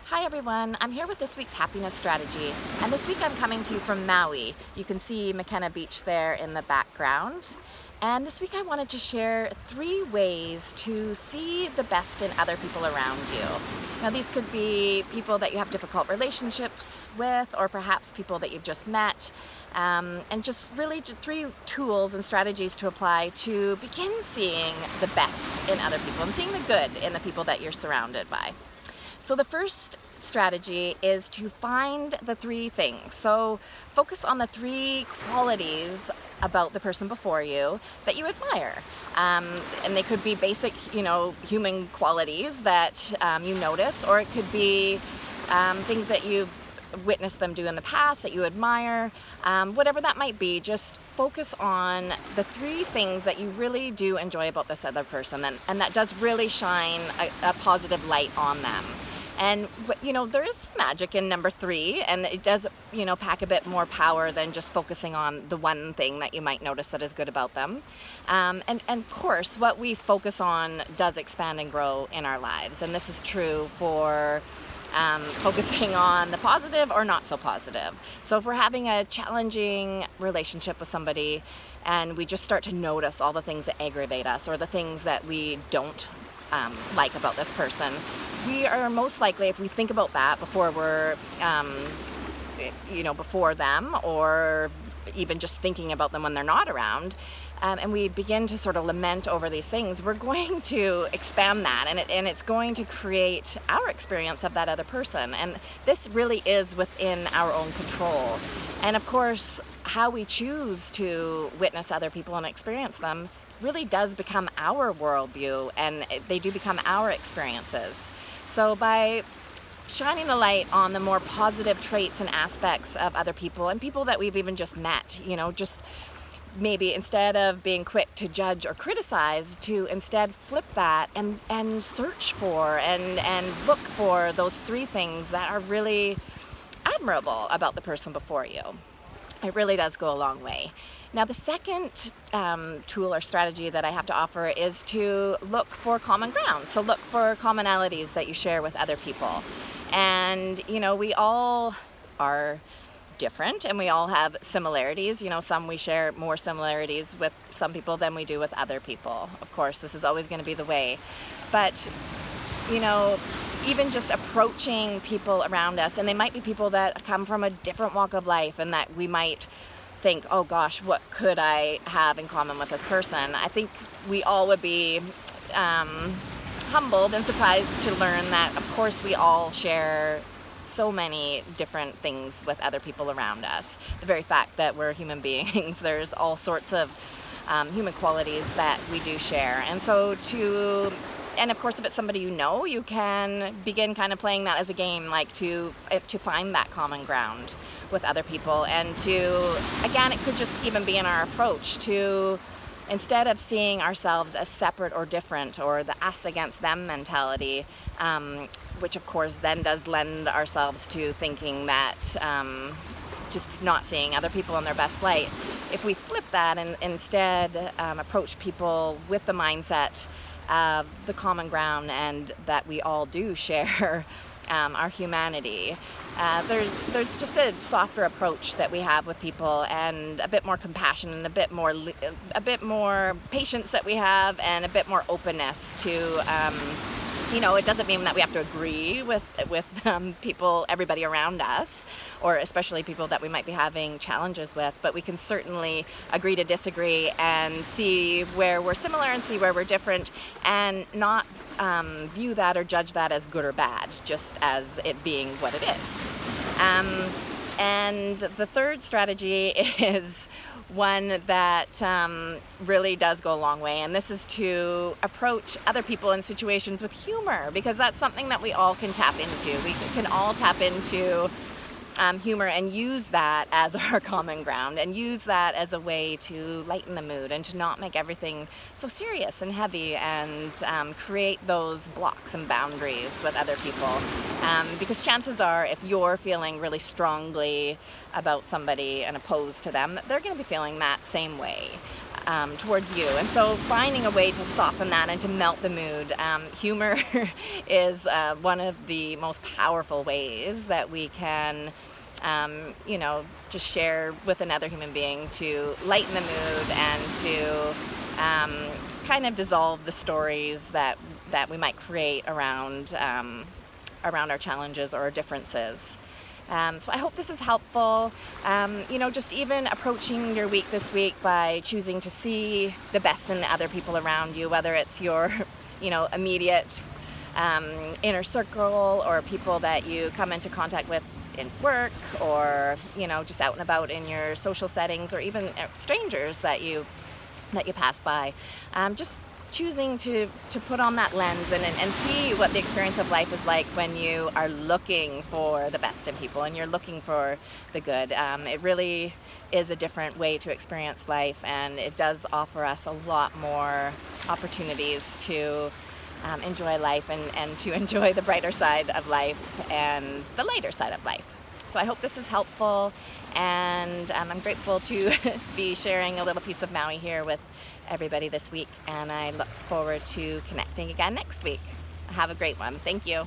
Hi everyone, I'm here with this week's happiness strategy, and this week I'm coming to you from Maui. You can see McKenna Beach there in the background. And this week I wanted to share 3 ways to see the best in other people around you. Now these could be people that you have difficult relationships with, or perhaps people that you've just met, and just really 3 tools and strategies to apply to begin seeing the best in other people and seeing the good in the people that you're surrounded by. So the first strategy is to find the 3 things. So focus on the 3 qualities about the person before you that you admire. And they could be basic, human qualities that you notice, or it could be things that you've witnessed them do in the past that you admire. Whatever that might be, just focus on the 3 things that you really do enjoy about this other person, and that does really shine a positive light on them. And there is magic in number 3, and it does pack a bit more power than just focusing on the one thing that you might notice that is good about them. And of course, what we focus on does expand and grow in our lives, and this is true for focusing on the positive or not so positive. So if we're having a challenging relationship with somebody and we just start to notice all the things that aggravate us or the things that we don't like about this person, we are most likely, if we think about that before we're, before them, or even just thinking about them when they're not around, and we begin to sort of lament over these things, we're going to expand that, and it's going to create our experience of that other person. And this really is within our own control. And of course, how we choose to witness other people and experience them really does become our worldview, and they do become our experiences. So by shining the light on the more positive traits and aspects of other people and people that we've even just met, just maybe instead of being quick to judge or criticize, to instead flip that and search for and look for those 3 things that are really admirable about the person before you. It really does go a long way. Now the second tool or strategy that I have to offer is to look for common ground. So look for commonalities that you share with other people. And we all are different, and we all have similarities. Some we share more similarities with some people than we do with other people. Of course, this is always going to be the way. But even just approaching people around us, and they might be people that come from a different walk of life, and that we might think, oh gosh, what could I have in common with this person? I think we all would be humbled and surprised to learn that, of course, we all share so many different things with other people around us. The very fact that we're human beings, there's all sorts of human qualities that we do share. And so and of course, if it's somebody you can begin kind of playing that as a game, like to find that common ground with other people, and again, it could just even be in our approach to, instead of seeing ourselves as separate or different, or the us against them mentality, which of course then does lend ourselves to thinking that just not seeing other people in their best light. If we flip that and instead approach people with the mindset of the common ground, and that we all do share our humanity, there's just a softer approach that we have with people, and a bit more compassion, and a bit more patience that we have, and a bit more openness to it doesn't mean that we have to agree with people, everybody around us, or especially people that we might be having challenges with, but we can certainly agree to disagree and see where we're similar and see where we're different, and not view that or judge that as good or bad, just as it being what it is. And the third strategy is one that really does go a long way, and this is to approach other people in situations with humor, because that's something that we all can tap into. We can all tap into humor and use that as our common ground, and use that as a way to lighten the mood and to not make everything so serious and heavy, and create those blocks and boundaries with other people. Because chances are, if you're feeling really strongly about somebody and opposed to them, they're going to be feeling that same way. towards you. And so finding a way to soften that and to melt the mood. Humor is one of the most powerful ways that we can just share with another human being to lighten the mood and to kind of dissolve the stories that we might create around our challenges or our differences. So I hope this is helpful. Just even approaching your week this week by choosing to see the best in other people around you, whether it's your, immediate inner circle or people that you come into contact with in work, or just out and about in your social settings, or even strangers that you pass by. Just choosing to put on that lens and see what the experience of life is like when you are looking for the best in people and you're looking for the good. It really is a different way to experience life, and it does offer us a lot more opportunities to enjoy life and to enjoy the brighter side of life and the lighter side of life. So I hope this is helpful, and I'm grateful to be sharing a little piece of Maui here with everybody this week, and I look forward to connecting again next week. Have a great one. Thank you.